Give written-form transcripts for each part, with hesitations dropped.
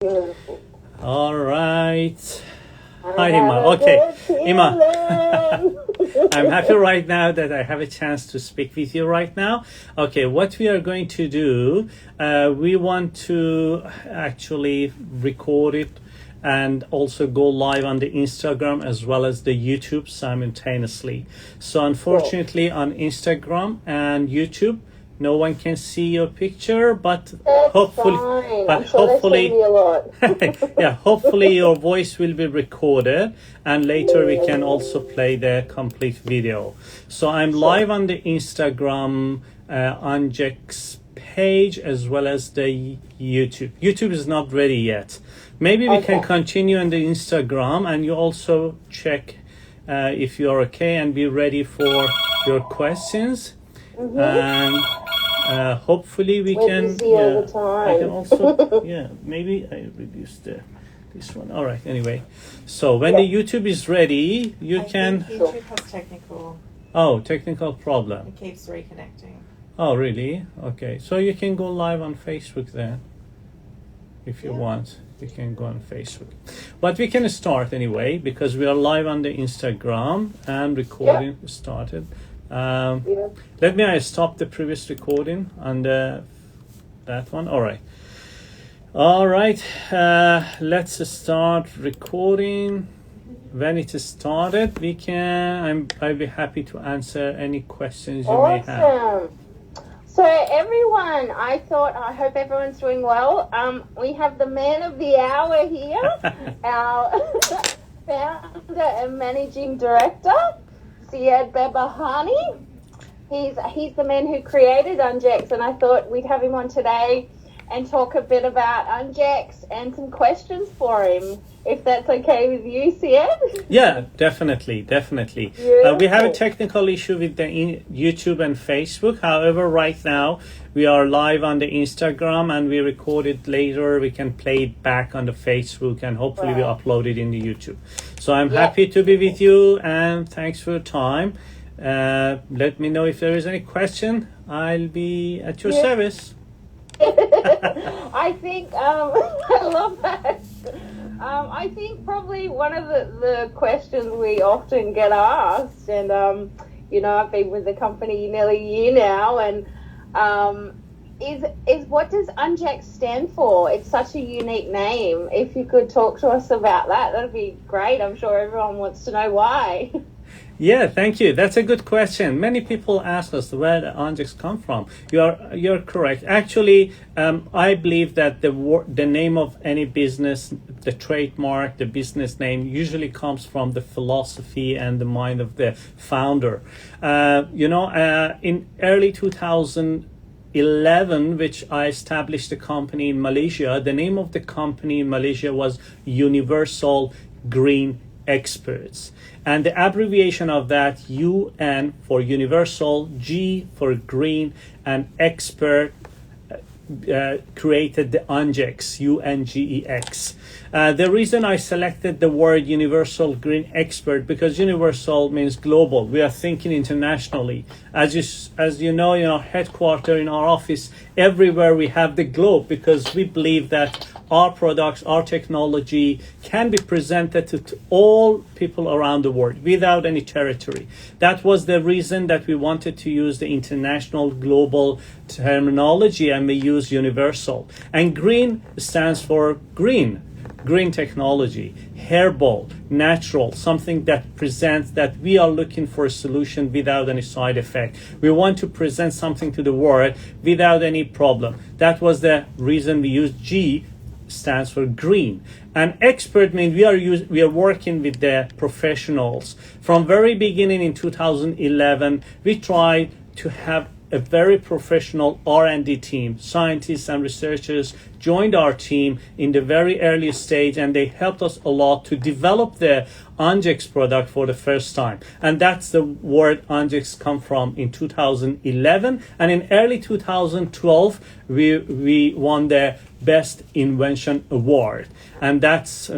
Beautiful. All right. Hi, Ima. Okay, Ima. I'm happy right now that I have a chance to speak with you right now. Okay, what we are going to do, we want to actually record it and also go live on the Instagram as well as the YouTube simultaneously. So unfortunately on Instagram and YouTube, no one can see your picture, but That's hopefully, fine. but I'm sure hopefully, they send me a lot. yeah, hopefully your voice will be recorded and later we can also play the complete video. So I'm live on the Instagram Ungex page as well as the YouTube. YouTube is not ready yet. Maybe we can continue on the Instagram and you also check if you're okay and be ready for your questions. And hopefully we can. All the time. I can also. Yeah, maybe I reduced this one. All right. Anyway, so when the YouTube is ready, you can. Think YouTube has technical. Oh, technical problem. It keeps reconnecting. Oh, really? Okay. So you can go live on Facebook then, if you want. You can go on Facebook, but we can start anyway because we are live on the Instagram and recording started. Let me stop the previous recording on that one. All right. Let's start recording. When it is started, we can. I'll be happy to answer any questions you may have. Awesome. So everyone, I hope everyone's doing well. We have the man of the hour here, our founder and managing director, Seyed Behbahani. He's the man who created Ungex, and I thought we'd have him on today and talk a bit about Ungex and some questions for him, if that's okay with you, Seyed. Yeah, definitely. We have a technical issue with the YouTube and Facebook. However, right now we are live on the Instagram and we record it later. We can play it back on the Facebook and hopefully we upload it in the YouTube. So I'm happy to be with you and thanks for your time. Let me know if there is any question. I'll be at your service. I think I love that. I think probably one of the questions we often get asked, and I've been with the company nearly a year now, and is what does Ungex stand for? It's such a unique name. If you could talk to us about that, that'd be great. I'm sure everyone wants to know why. Yeah, thank you. That's a good question. Many people ask us where the Ungex come from. You're correct. Actually, I believe that the name of any business, the trademark, the business name usually comes from the philosophy and the mind of the founder. In early 2011, which I established a company in Malaysia, the name of the company in Malaysia was Universal Green Experts. And the abbreviation of that, UN for universal, G for green, and expert created the Ungex, Ungex. The reason I selected the word universal green expert because universal means global. We are thinking internationally. As you know, in our headquarters, in our office, everywhere we have the globe because we believe that our products, our technology can be presented to all people around the world without any territory. That was the reason that we wanted to use the international global terminology and we use universal. And green stands for green technology, herbal, natural, something that presents that we are looking for a solution without any side effect. We want to present something to the world without any problem. That was the reason we used G stands for green. And expert means we are working with the professionals. From very beginning in 2011, we tried to have a very professional R&D team. Scientists and researchers joined our team in the very early stage and they helped us a lot to develop the Ungex product for the first time. And that's the word Ungex come from in 2011. And in early 2012, we won the Best Invention Award. And that's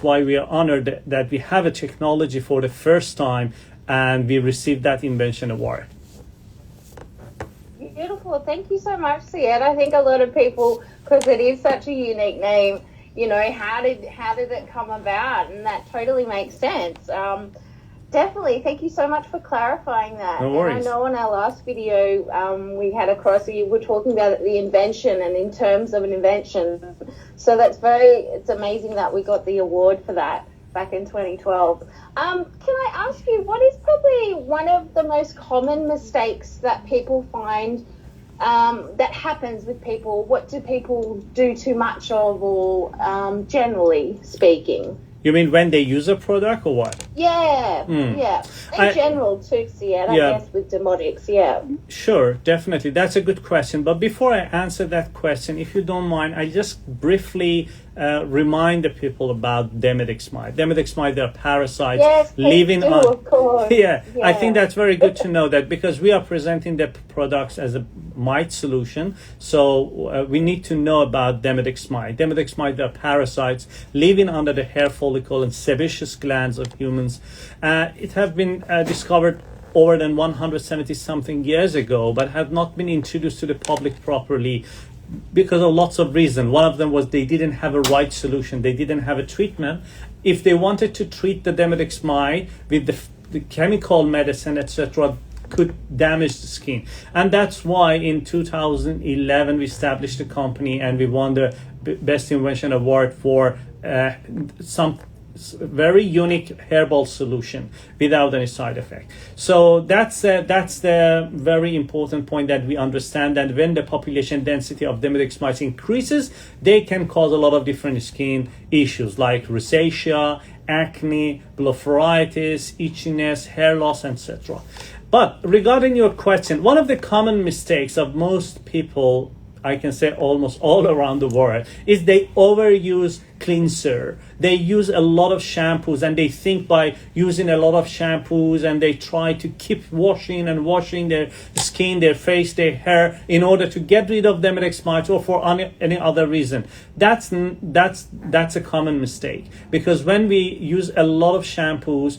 why we are honored that we have a technology for the first time and we received that invention award. Beautiful. Thank you so much, Seyed. I think a lot of people, because it is such a unique name, how did it come about? And that totally makes sense. Definitely. Thank you so much for clarifying that. No worries. And I know on our last video we had across, you were talking about the invention and in terms of an invention. So it's amazing that we got the award for that back in 2012. Can I ask you, what is probably one of the most common mistakes that people find that happens with people? What do people do too much of, or generally speaking? You mean when they use a product or what? Yeah. In general too, Seyed, I guess with Demodex, Sure, definitely. That's a good question. But before I answer that question, if you don't mind, I just briefly remind the people about Demodex mite. Demodex mite, they're parasites living on. Of course. Yeah, I think that's very good to know that, because we are presenting the products as a mite solution. So we need to know about Demodex mite. Demodex mite, they're parasites living under the hair follicle and sebaceous glands of humans. It have been discovered over than 170 something years ago, but have not been introduced to the public properly because of lots of reasons. One of them was they didn't have a right solution. They didn't have a treatment. If they wanted to treat the Demodex mite with the chemical medicine, etc., could damage the skin. And that's why in 2011 we established a company and we won the Best Invention Award for some very unique herbal solution without any side effect. So that's the very important point, that we understand that when the population density of Demodex mites increases, they can cause a lot of different skin issues like rosacea, acne, blepharitis, itchiness, hair loss, etc. But regarding your question, one of the common mistakes of most people, I can say almost all around the world, is they overuse cleanser. They use a lot of shampoos, and they think by using a lot of shampoos and they try to keep washing their skin, their face, their hair in order to get rid of Demodex mites or for any other reason. That's a common mistake, because when we use a lot of shampoos,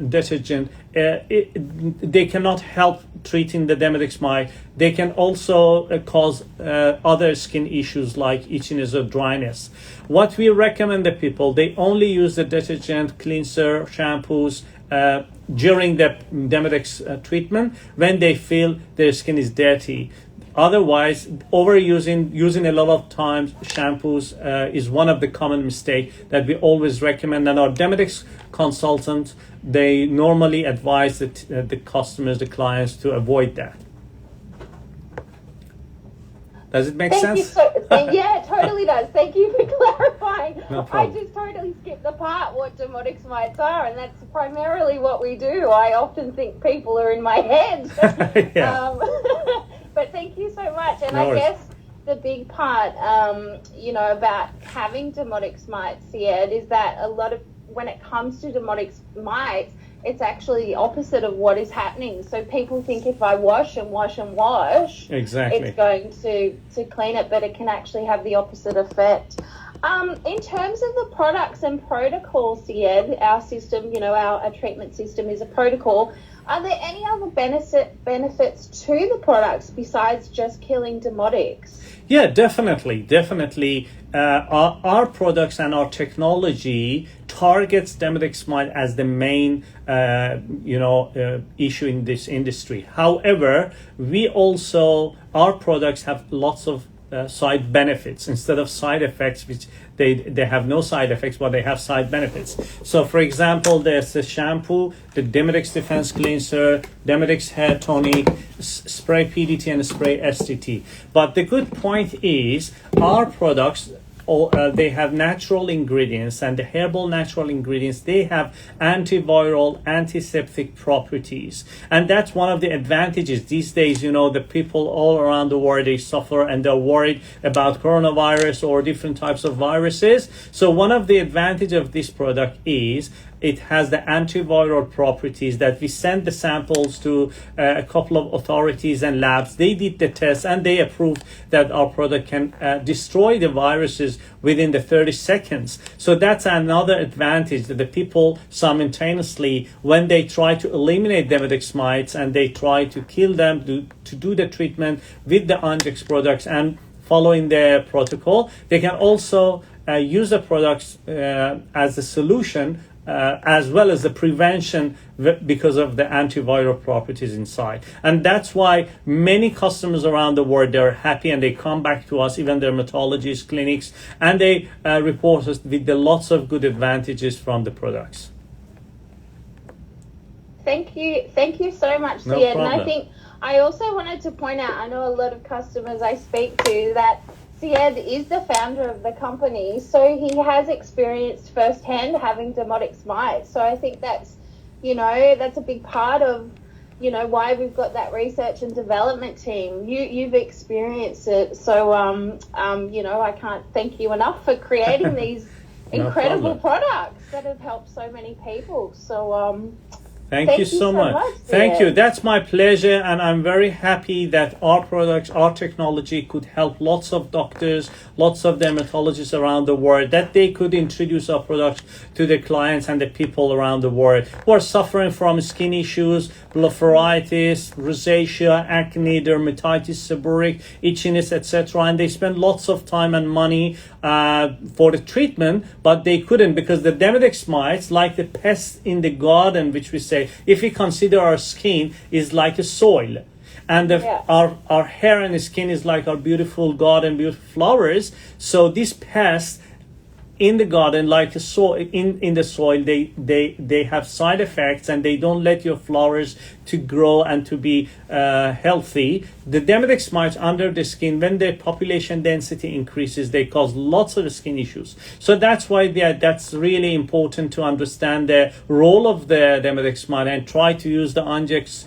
detergent, they cannot help treating the Demodex mite. They can also cause other skin issues like itchiness or dryness. What we recommend the people, they only use the detergent, cleanser, shampoos during the Demodex treatment when they feel their skin is dirty. Otherwise, using a lot of times shampoos is one of the common mistakes that we always recommend. And our Demodex consultants, they normally advise the customers, the clients, to avoid that. Does it make sense? Yeah, it totally does. Thank you for clarifying. No I problem. just totally skipped the part what Demodex mites are, and that's primarily what we do. I often think people are in my head. Yeah. But thank you so much. And No I worries. guess the big part, about having Demodex mites, Seyed, is that a lot of, when it comes to Demodex mites, it's actually the opposite of what is happening. So people think if I wash and wash and wash, Exactly. it's going to clean it, but it can actually have the opposite effect. In terms of the products and protocols, Seyed, our system, our treatment system is a protocol. Are there any other benefits to the products besides just killing Demodex? Yeah, definitely. Our products and our technology targets Demodex mite as the main, issue in this industry. However, our products have lots of side benefits instead of side effects, which they have no side effects, but they have side benefits. So, for example, there's the shampoo, the Demodex Defense Cleanser, Demodex Hair Tonic, spray PDT, and spray STT. But the good point is our products, they have natural ingredients, and the herbal natural ingredients, they have antiviral, antiseptic properties. And that's one of the advantages. These days, the people all around the world, they suffer and they're worried about coronavirus or different types of viruses. So one of the advantages of this product is it has the antiviral properties that we send the samples to a couple of authorities and labs. They did the test and they approved that our product can destroy the viruses within the 30 seconds. So that's another advantage, that the people simultaneously, when they try to eliminate Demodex mites and they try to kill them, to do the treatment with the Ungex products and following their protocol, they can also use the products as a solution as well as the prevention because of the antiviral properties inside. And that's why many customers around the world, they're happy and they come back to us, even dermatologists, clinics, and they report us with the lots of good advantages from the products. Thank you so much, No Seyed. And problem. I think I also wanted to point out, I know a lot of customers I speak to, that Seyed is the founder of the company, so he has experienced firsthand having demodex mites. So I think that's, that's a big part of, why we've got that research and development team. You've experienced it, so I can't thank you enough for creating these incredible products that have helped so many people. So Thank you so much. Thank you. That's my pleasure, and I'm very happy that our products, our technology could help lots of doctors, lots of dermatologists around the world, that they could introduce our products to the clients and the people around the world who are suffering from skin issues, blepharitis, rosacea, acne, dermatitis, seborrheic, itchiness, etc. And they spend lots of time and money for the treatment, but they couldn't, because the demodex mites, like the pests in the garden, which we say, if we consider our skin is like a soil, and our hair and skin is like our beautiful garden, beautiful flowers. So these pests in the garden, like a soil, in the soil, they have side effects, and they don't let your flowers to grow and to be healthy. The demodex mites under the skin, when the population density increases, they cause lots of skin issues. So that's why that's really important to understand the role of the demodex mite and try to use the Ungex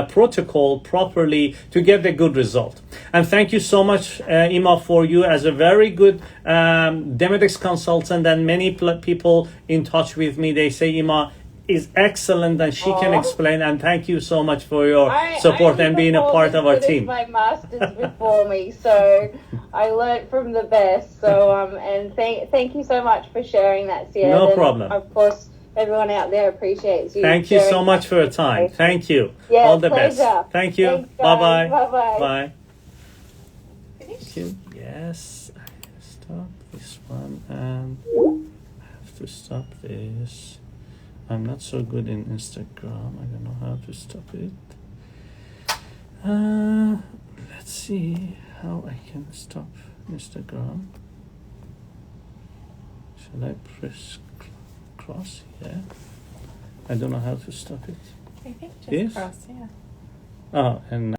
protocol properly to get the good result. And thank you so much, Ima, for you as a very good demodex consultant, and many people in touch with me, they say Ima is excellent and she can explain, and thank you so much for your support and being a part of our team. My master's before me, so I learned from the best. So and thank you so much for sharing that, Seyed. No and problem. of course, everyone out there appreciates you. Thank you so much for your time. Thank you. Yeah, all the pleasure. best. Thank you. Thanks, guys. Bye-bye. Bye. Finished? Thank you. Yes. Stop this one, and I have to stop this. I'm not so good in Instagram. I don't know how to stop it. Let's see how I can stop Instagram. Shall I press cross? Yeah. I don't know how to stop it. I think just Yes? cross, yeah. Oh, and